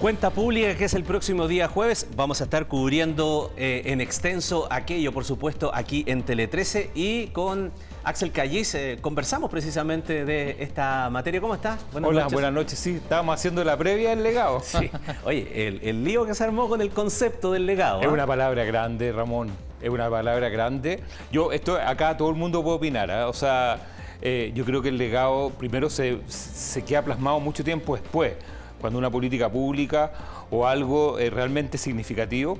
Cuenta pública, que es el próximo día jueves. Vamos a estar cubriendo en extenso aquello, por supuesto, aquí en Tele 13. Y con Axel Callis conversamos precisamente de esta materia. ¿Cómo estás? Buenas noches. Sí, estábamos haciendo la previa del legado. Sí. Oye, el lío que se armó con el concepto del legado. Es una palabra grande, Ramón. Es una palabra grande. Acá todo el mundo puede opinar, ¿eh? O sea, yo creo que el legado primero se queda plasmado mucho tiempo después, cuando una política pública o algo realmente significativo.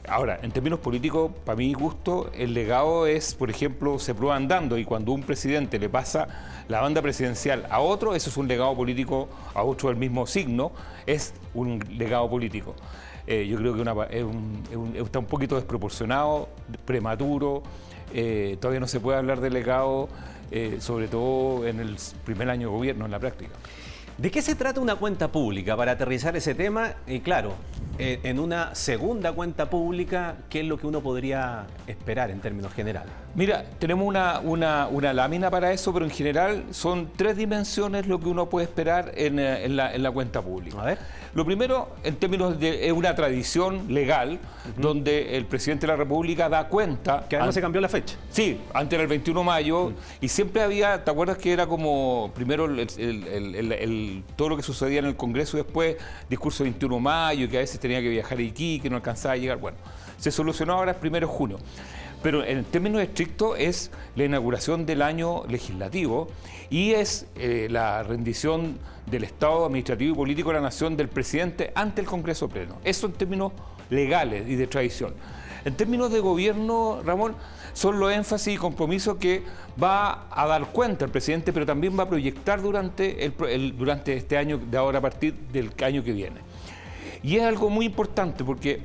Ahora, en términos políticos, para mi gusto, el legado es, por ejemplo, se prueba andando, y cuando un presidente le pasa la banda presidencial a otro, eso es un legado político a otro del mismo signo, es un legado político. Yo creo que está un poquito desproporcionado, prematuro, todavía no se puede hablar de legado, sobre todo en el primer año de gobierno, en la práctica. ¿De qué se trata una cuenta pública? Para aterrizar ese tema, y claro, en una segunda cuenta pública, ¿qué es lo que uno podría esperar en términos generales? Mira, tenemos una lámina para eso, pero en general son tres dimensiones lo que uno puede esperar en la cuenta pública. A ver. Lo primero, en términos de es una tradición legal, donde el presidente de la República da cuenta. Que además se cambió la fecha. Sí, antes era el 21 de mayo, y siempre había, ¿te acuerdas que era como primero todo lo que sucedía en el Congreso y después discurso 21 de mayo, que a veces tenía que viajar a Iquique, que no alcanzaba a llegar? Bueno, se solucionó ahora el 1 de junio. Pero en términos estrictos es la inauguración del año legislativo y es la rendición del Estado administrativo y político de la nación del presidente ante el Congreso Pleno. Eso en términos legales y de tradición. En términos de gobierno, Ramón, son los énfasis y compromisos que va a dar cuenta el presidente, pero también va a proyectar durante este año, de ahora a partir del año que viene. Y es algo muy importante porque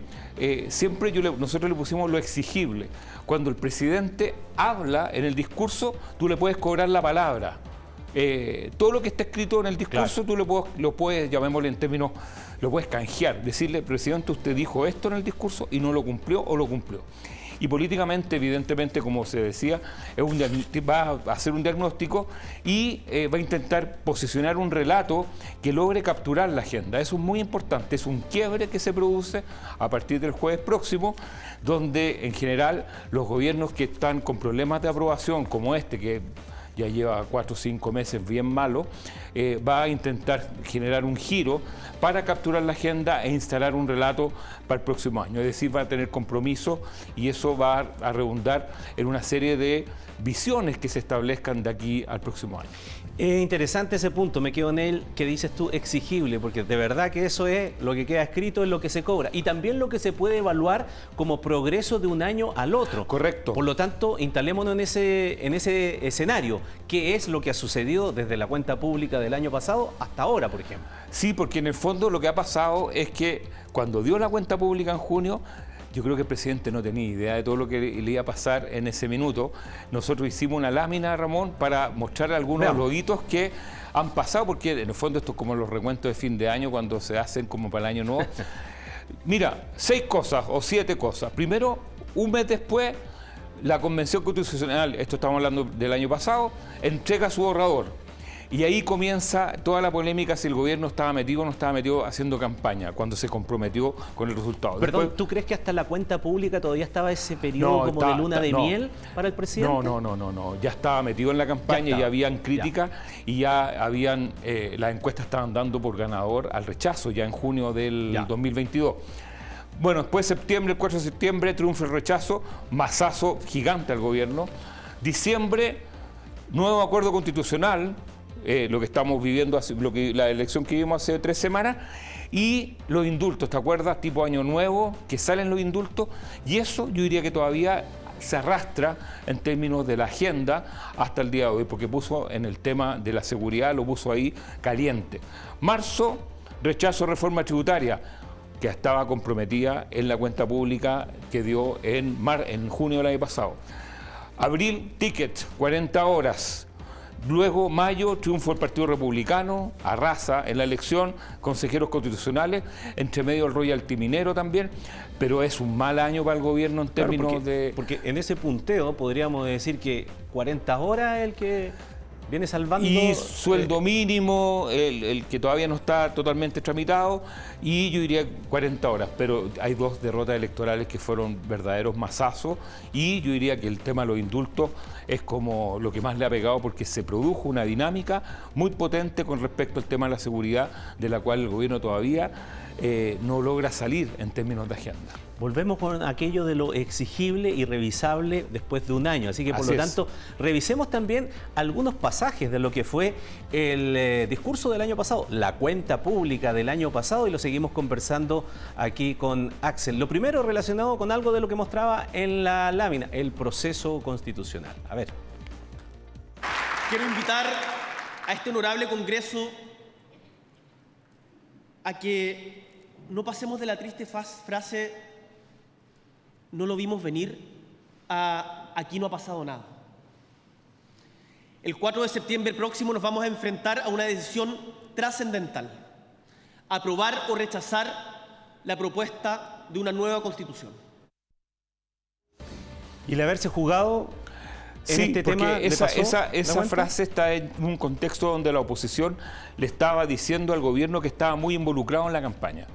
siempre nosotros le pusimos lo exigible. Cuando el presidente habla en el discurso, tú le puedes cobrar la palabra. Todo lo que está escrito en el discurso, claro, tú lo puedes, llamémosle en términos, lo puedes canjear. Decirle, presidente, usted dijo esto en el discurso y no lo cumplió o lo cumplió. Y políticamente, evidentemente, como se decía, va a hacer un diagnóstico y va a intentar posicionar un relato que logre capturar la agenda. Eso es muy importante, es un quiebre que se produce a partir del jueves próximo, donde en general los gobiernos que están con problemas de aprobación, como este, que ya lleva 4 o 5 meses bien malo, va a intentar generar un giro para capturar la agenda e instalar un relato para el próximo año. Es decir, va a tener compromiso y eso va a redundar en una serie de visiones que se establezcan de aquí al próximo año. Es interesante ese punto, me quedo en él, que dices tú, exigible, porque de verdad que eso es lo que queda escrito, es lo que se cobra, y también lo que se puede evaluar como progreso de un año al otro. Correcto. Por lo tanto, instalémonos en ese escenario. ¿Qué es lo que ha sucedido desde la cuenta pública del año pasado hasta ahora, por ejemplo? Sí, porque en el fondo lo que ha pasado es que cuando dio la cuenta pública en junio, yo creo que el presidente no tenía idea de todo lo que le iba a pasar en ese minuto. Nosotros hicimos una lámina, Ramón, para mostrar algunos de los hitos que han pasado, porque en el fondo esto es como los recuentos de fin de año cuando se hacen como para el año nuevo. Mira, 6 cosas o 7 cosas. Primero, un mes después, la Convención Constitucional, esto estamos hablando del año pasado, entrega su borrador. Y ahí comienza toda la polémica si el gobierno estaba metido o no estaba metido haciendo campaña, cuando se comprometió con el resultado. Perdón, Después, ¿tú crees que hasta la cuenta pública todavía estaba ese periodo de luna de miel para el presidente? No, ya estaba metido en la campaña, ya habían críticas y ya habían, las encuestas estaban dando por ganador al rechazo ya en junio del 2022. Bueno, después septiembre, el 4 de septiembre, triunfo el rechazo, mazazo gigante al gobierno. Diciembre, nuevo acuerdo constitucional, lo que estamos viviendo, la elección que vimos hace 3 semanas, y los indultos, ¿te acuerdas? Tipo Año Nuevo, que salen los indultos, y eso yo diría que todavía se arrastra en términos de la agenda hasta el día de hoy, porque puso en el tema de la seguridad, lo puso ahí caliente. Marzo, rechazo a reforma tributaria, que estaba comprometida en la cuenta pública que dio en junio del año pasado. Abril, ticket, 40 horas. Luego, mayo, triunfo del Partido Republicano, arrasa en la elección, consejeros constitucionales, entre medio el royalty minero también, pero es un mal año para el gobierno en términos porque en ese punteo podríamos decir que 40 horas es el que Viene salvando... Y sueldo mínimo, el que todavía no está totalmente tramitado, y yo diría 40 horas, pero hay 2 derrotas electorales que fueron verdaderos mazazos, y yo diría que el tema de los indultos es como lo que más le ha pegado, porque se produjo una dinámica muy potente con respecto al tema de la seguridad, de la cual el gobierno todavía no logra salir en términos de agenda. Volvemos con aquello de lo exigible y revisable después de un año. Así que, por lo tanto, revisemos también algunos pasajes de lo que fue el discurso del año pasado, la cuenta pública del año pasado, y lo seguimos conversando aquí con Axel. Lo primero relacionado con algo de lo que mostraba en la lámina, el proceso constitucional. A ver. Quiero invitar a este honorable Congreso a que no pasemos de la triste frase "no lo vimos venir" a "aquí no ha pasado nada". El 4 de septiembre próximo nos vamos a enfrentar a una decisión trascendental: aprobar o rechazar la propuesta de una nueva Constitución. Y el haberse jugado en sí, este porque tema, esa frase está en un contexto donde la oposición le estaba diciendo al gobierno que estaba muy involucrado en la campaña.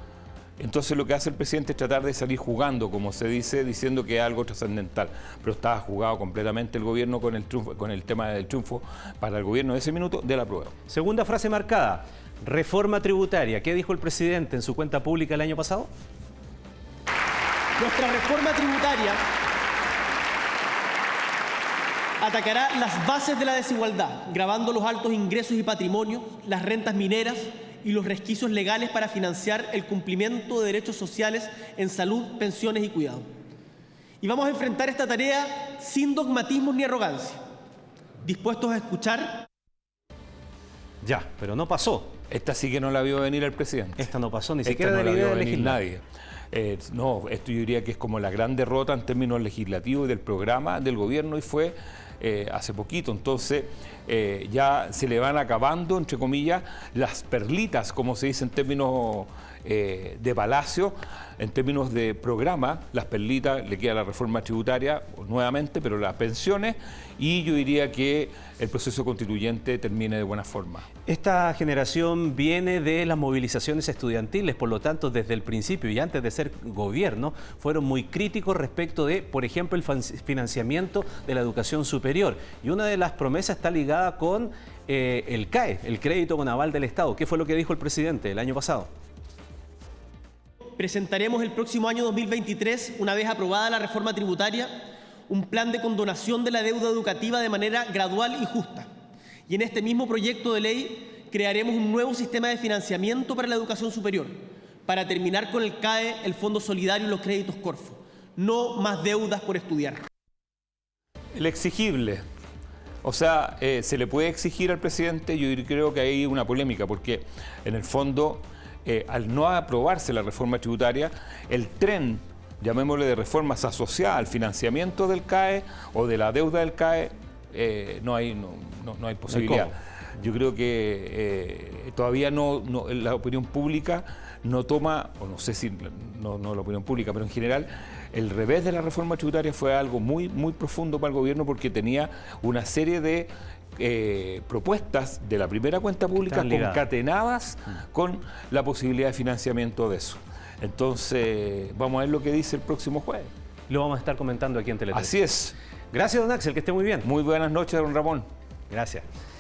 Entonces lo que hace el presidente es tratar de salir jugando, como se dice, diciendo que es algo trascendental. Pero estaba jugado completamente el gobierno con el triunfo, con el tema del triunfo para el gobierno de ese minuto de la prueba. Segunda frase marcada, reforma tributaria. ¿Qué dijo el presidente en su cuenta pública el año pasado? Nuestra reforma tributaria atacará las bases de la desigualdad, gravando los altos ingresos y patrimonios, las rentas mineras y los resquicios legales para financiar el cumplimiento de derechos sociales en salud, pensiones y cuidado. Y vamos a enfrentar esta tarea sin dogmatismos ni arrogancia, dispuestos a escuchar. Ya, pero no pasó. Esta sí que no la vio venir el presidente. Esta no pasó, ni Esta siquiera no de la la idea vio de venir legislar. nadie. No, esto yo diría que es como la gran derrota en términos legislativos y del programa del gobierno, y fue hace poquito. Entonces ya se le van acabando, entre comillas, las perlitas, como se dice en términos de Palacio, en términos de programa. Las perlitas, le queda la reforma tributaria nuevamente, pero las pensiones, y yo diría que el proceso constituyente termine de buena forma. Esta generación viene de las movilizaciones estudiantiles, por lo tanto, desde el principio y antes de ser gobierno, fueron muy críticos respecto de, por ejemplo, el financiamiento de la educación superior. Y una de las promesas está ligada con el CAE, el crédito con aval del Estado. ¿Qué fue lo que dijo el presidente el año pasado? Presentaremos el próximo año 2023, una vez aprobada la reforma tributaria, un plan de condonación de la deuda educativa de manera gradual y justa. Y en este mismo proyecto de ley crearemos un nuevo sistema de financiamiento para la educación superior, para terminar con el CAE, el Fondo Solidario y los créditos Corfo. No más deudas por estudiar. El exigible. O sea, se le puede exigir al presidente. Yo creo que hay una polémica, porque en el fondo, al no aprobarse la reforma tributaria, el tren, llamémosle, de reformas asociadas al financiamiento del CAE o de la deuda del CAE, no hay posibilidad. Yo creo que todavía la opinión pública no toma, o no sé si no la opinión pública, pero en general el revés de la reforma tributaria fue algo muy, muy profundo para el gobierno, porque tenía una serie de propuestas de la primera cuenta pública concatenadas con la posibilidad de financiamiento de eso. Entonces, vamos a ver lo que dice el próximo jueves. Lo vamos a estar comentando aquí en Tele 13. Así es. Gracias, don Axel, que esté muy bien. Muy buenas noches, don Ramón. Gracias.